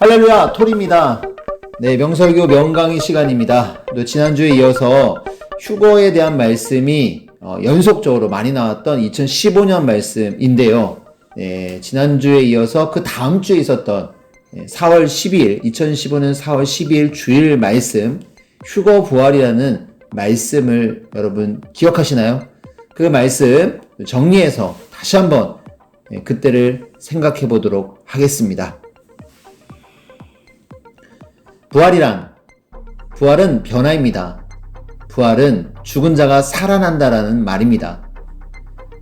할렐루야, 톨입니다. 네, 명설교 명강의 시간입니다. 또 지난주에 이어서 휴거에 대한 말씀이 연속적으로 많이 나왔던 2015년 말씀인데요. 네, 지난주에 이어서 그 다음 주에 있었던 4월 12일, 2015년 4월 12일 주일 말씀, 휴거 부활이라는 말씀을 여러분 기억하시나요? 그 말씀 정리해서 다시 한번 그때를 생각해 보도록 하겠습니다. 부활은 변화입니다. 부활은 죽은 자가 살아난다라는 말입니다.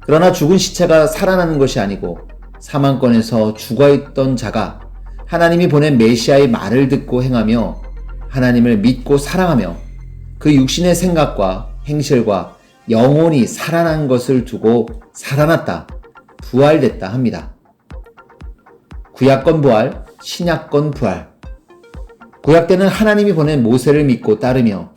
그러나 죽은 시체가 살아나는 것이 아니고 사망권에서 죽어있던 자가 하나님이 보낸 메시아의 말을 듣고 행하며 하나님을 믿고 사랑하며 그 육신의 생각과 행실과 영혼이 살아난 것을 두고 살아났다, 부활됐다 합니다. 구약권 부활, 신약권 부활. 구약 때는 하나님이 보낸 모세를 믿고 따르며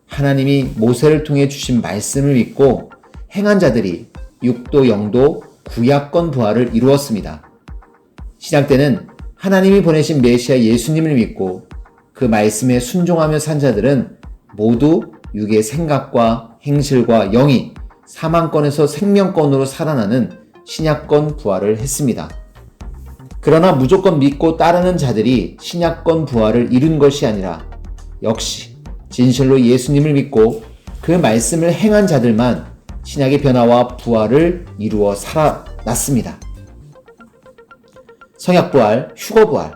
하나님이 모세를 통해 주신 말씀을 믿고 행한 자들이 육도 영도 구약권 부활을 이루었습니다. 신약 때는 하나님이 보내신 메시아 예수님을 믿고 그 말씀에 순종하며 산 자들은 모두 육의 생각과 행실과 영이 사망권에서 생명권으로 살아나는 신약권 부활을 했습니다. 그러나 무조건 믿고 따르는 자들이 신약권 부활을 이룬 것이 아니라 역시 진실로 예수님을 믿고 그 말씀을 행한 자들만 신약의 변화와 부활을 이루어 살아났습니다. 성약부활, 휴거부활.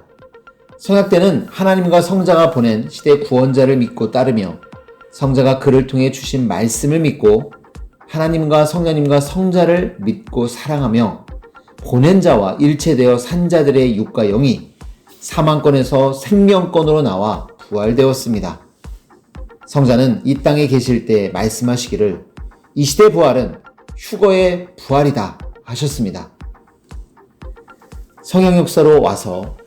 성약 때는 하나님과 성자가 보낸 시대 구원자를 믿고 따르며 성자가 그를 통해 주신 말씀을 믿고 하나님과 성자님과 성자를 믿고 사랑하며 보낸 자와 일체되어 산 자들의 육과 영이 사망권에서 생명권으로 나와 부활되었습니다. 성자는 이 땅에 계실 때 말씀하시기를 이 시대 부활은 휴거의 부활이다 하셨습니다. 성령 역사로 와서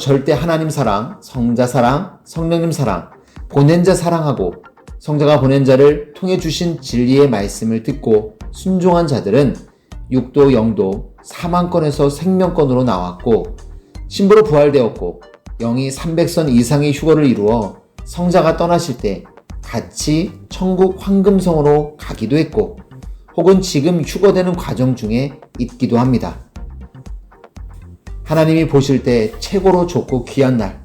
절대 하나님 사랑, 성자 사랑, 성령님 사랑, 보낸 자 사랑하고 성자가 보낸 자를 통해 주신 진리의 말씀을 듣고 순종한 자들은 육도 영도 사망권에서 생명권으로 나왔고 신부로 부활되었고 영이 300선 이상의 휴거를 이루어 성자가 떠나실 때 같이 천국 황금성으로 가기도 했고 혹은 지금 휴거되는 과정 중에 있기도 합니다. 하나님이 보실 때 최고로 좋고 귀한 날,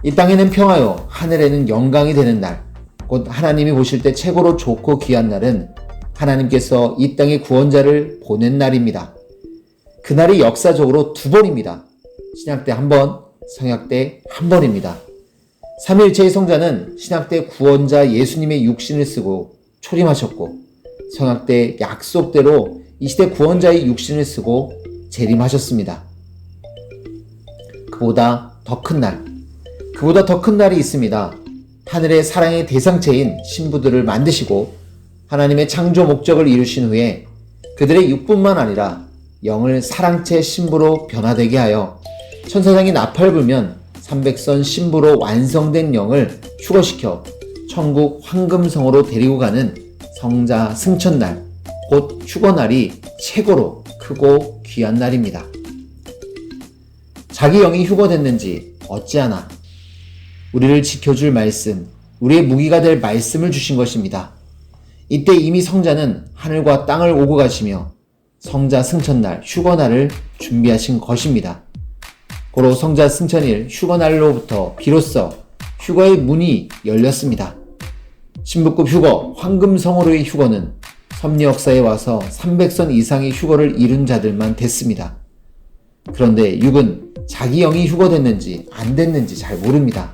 이 땅에는 평화요 하늘에는 영광이 되는 날, 곧 하나님이 보실 때 최고로 좋고 귀한 날은 하나님께서 이 땅에 구원자를 보낸 날입니다. 그날이 역사적으로 두 번입니다. 신약 때 한 번, 성약 때 한 번입니다. 삼위일체의 성자는 신약 때 구원자 예수님의 육신을 쓰고 초림하셨고 성약 때 약속대로 이 시대 구원자의 육신을 쓰고 재림하셨습니다. 그보다 더 큰 날이 있습니다. 하늘의 사랑의 대상체인 신부들을 만드시고 하나님의 창조 목적을 이루신 후에 그들의 육뿐만 아니라 영을 사랑체 신부로 변화되게 하여 천사장이 나팔 불면 300선 신부로 완성된 영을 휴거시켜 천국 황금성으로 데리고 가는 성자 승천날, 곧 휴거날이 최고로 크고 귀한 날입니다. 자기 영이 휴거됐는지 어찌하나 우리를 지켜줄 말씀, 우리의 무기가 될 말씀을 주신 것입니다. 이때 이미 성자는 하늘과 땅을 오고 가시며 성자 승천날, 휴거날을 준비하신 것입니다. 고로 성자 승천일, 휴거날로부터 비로소 휴거의 문이 열렸습니다. 신부급 휴거, 황금성으로의 휴거는 섭리 역사에 와서 300선 이상의 휴거를 이룬 자들만 됐습니다. 그런데 육은 자기 영이 휴거됐는지 안 됐는지 잘 모릅니다.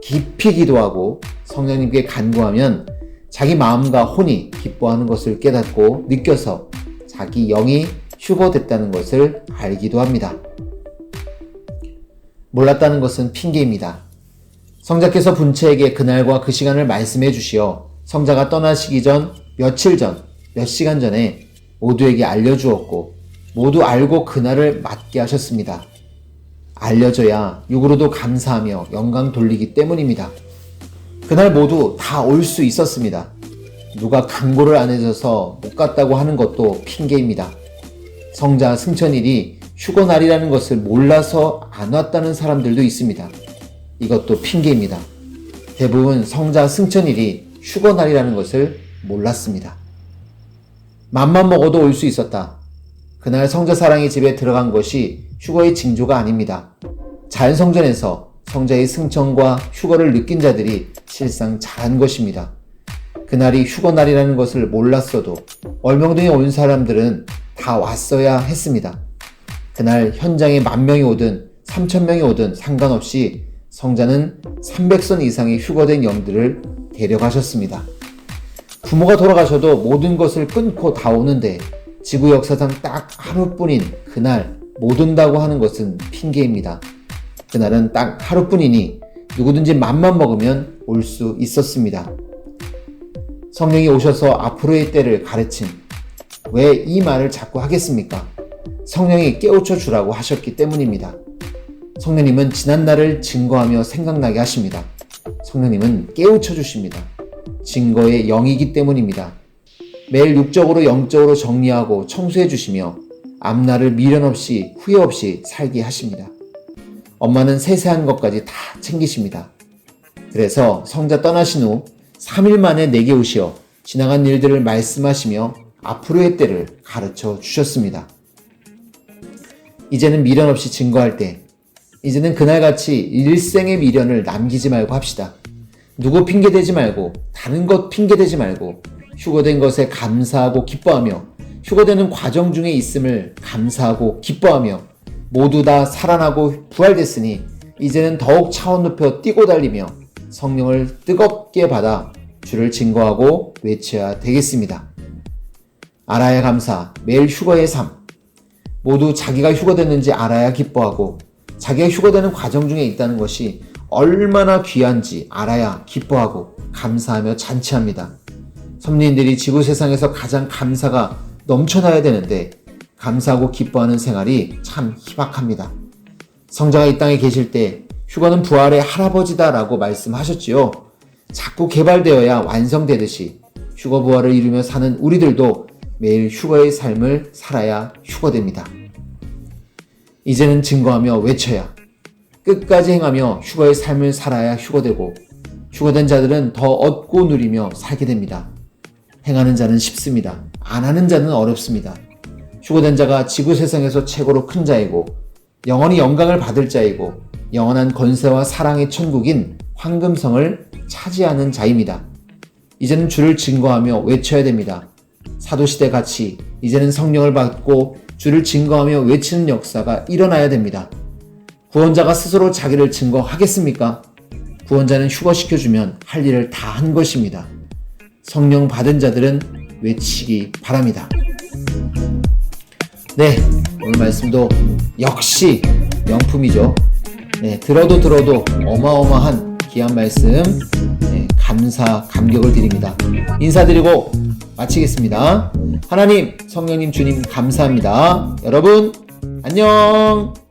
깊이 기도하고 성령님께 간구하면 자기 마음과 혼이 기뻐하는 것을 깨닫고 느껴서 자기 영이 휴거됐다는 것을 알기도 합니다. 몰랐다는 것은 핑계입니다. 성자께서 분체에게 그날과 그 시간을 말씀해 주시어 성자가 떠나시기 전 며칠 전, 몇 시간 전에 모두에게 알려주었고 모두 알고 그날을 맞게 하셨습니다. 알려져야 육으로도 감사하며 영광 돌리기 때문입니다. 그날 모두 다 올 수 있었습니다. 누가 강고를 안 해줘서 못 갔다고 하는 것도 핑계입니다. 성자 승천일이 휴거날이라는 것을 몰라서 안 왔다는 사람들도 있습니다. 이것도 핑계입니다. 대부분 성자 승천일이 휴거날이라는 것을 몰랐습니다. 맘만 먹어도 올 수 있었다. 그날 성자 사랑의 집에 들어간 것이 휴거의 징조가 아닙니다. 자연성전에서 성자의 승천과 휴거를 느낀 자들이 실상 잘한 것입니다. 그날이 휴거날이라는 것을 몰랐어도 얼명동에 온 사람들은 다 왔어야 했습니다. 그날 현장에 10,000명이 오든 3,000명이 오든 상관없이 성자는 300선 이상의 휴거된 영들을 데려가셨습니다. 부모가 돌아가셔도 모든 것을 끊고 다 오는데 지구 역사상 딱 하루뿐인 그날 못 온다고 하는 것은 핑계입니다. 그날은 딱 하루뿐이니 누구든지 맘만 먹으면 올 수 있었습니다. 성령이 오셔서 앞으로의 때를 가르침. 왜 이 말을 자꾸 하겠습니까? 성령이 깨우쳐 주라고 하셨기 때문입니다. 성령님은 지난날을 증거하며 생각나게 하십니다. 성령님은 깨우쳐 주십니다. 증거의 영이기 때문입니다. 매일 육적으로 영적으로 정리하고 청소해 주시며 앞날을 미련 없이 후회 없이 살게 하십니다. 엄마는 세세한 것까지 다 챙기십니다. 그래서 성자 떠나신 후 3일 만에 내게 오시어 지나간 일들을 말씀하시며 앞으로의 때를 가르쳐 주셨습니다. 이제는 미련 없이 증거할 때, 이제는 그날같이 일생의 미련을 남기지 말고 합시다. 누구 핑계대지 말고, 다른 것 핑계대지 말고, 휴거된 것에 감사하고 기뻐하며, 휴거되는 과정 중에 있음을 감사하고 기뻐하며, 모두 다 살아나고 부활됐으니 이제는 더욱 차원 높여 뛰고 달리며 성령을 뜨겁게 받아 주를 증거하고 외쳐야 되겠습니다. 알아야 감사, 매일 휴거의 삶. 모두 자기가 휴거됐는지 알아야 기뻐하고 자기가 휴거되는 과정 중에 있다는 것이 얼마나 귀한지 알아야 기뻐하고 감사하며 잔치합니다. 선민들이 지구 세상에서 가장 감사가 넘쳐나야 되는데 감사하고 기뻐하는 생활이 참 희박합니다. 성자가 이 땅에 계실 때 휴거는 부활의 할아버지다라고 말씀하셨지요. 자꾸 개발되어야 완성되듯이 휴거 부활을 이루며 사는 우리들도 매일 휴거의 삶을 살아야 휴거됩니다. 이제는 증거하며 외쳐야, 끝까지 행하며 휴거의 삶을 살아야 휴거되고 휴거된 자들은 더 얻고 누리며 살게 됩니다. 행하는 자는 쉽습니다. 안 하는 자는 어렵습니다. 휴거된 자가 지구 세상에서 최고로 큰 자이고 영원히 영광을 받을 자이고 영원한 권세와 사랑의 천국인 황금성을 차지하는 자입니다. 이제는 주를 증거하며 외쳐야 됩니다. 사도시대 같이 이제는 성령을 받고 주를 증거하며 외치는 역사가 일어나야 됩니다. 구원자가 스스로 자기를 증거하겠습니까? 구원자는 휴거시켜주면 할 일을 다 한 것입니다. 성령 받은 자들은 외치기 바랍니다. 네, 오늘 말씀도 역시 명품이죠. 네, 들어도 어마어마한 귀한 말씀, 네, 감사, 감격을 드립니다. 인사드리고 마치겠습니다. 하나님, 성령님, 주님 감사합니다. 여러분, 안녕!